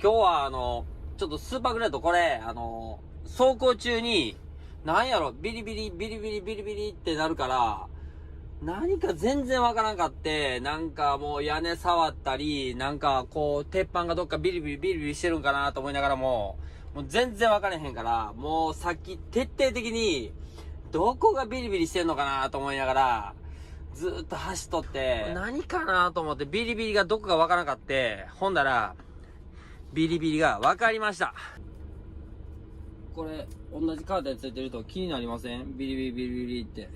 今日はちょっとスーパーグレートこれ、走行中に、なんやろ、ビリビリ、ビリビリ、ビリビリってなるから、何か全然わからんかって、なんかもう屋根触ったり、なんかこう、鉄板がどっかビリビリ、ビリビリしてるんかなと思いながらもう全然わからへんから、もうさっき徹底的に、どこがビリビリしてんのかなと思いながら、ずーっと走っとって、何かなと思ってビリビリがどこかわからんかって、ほんだら、ビリビリが分かりました。これ、同じカーテンついてると気になりません？ビリビリビリビリって。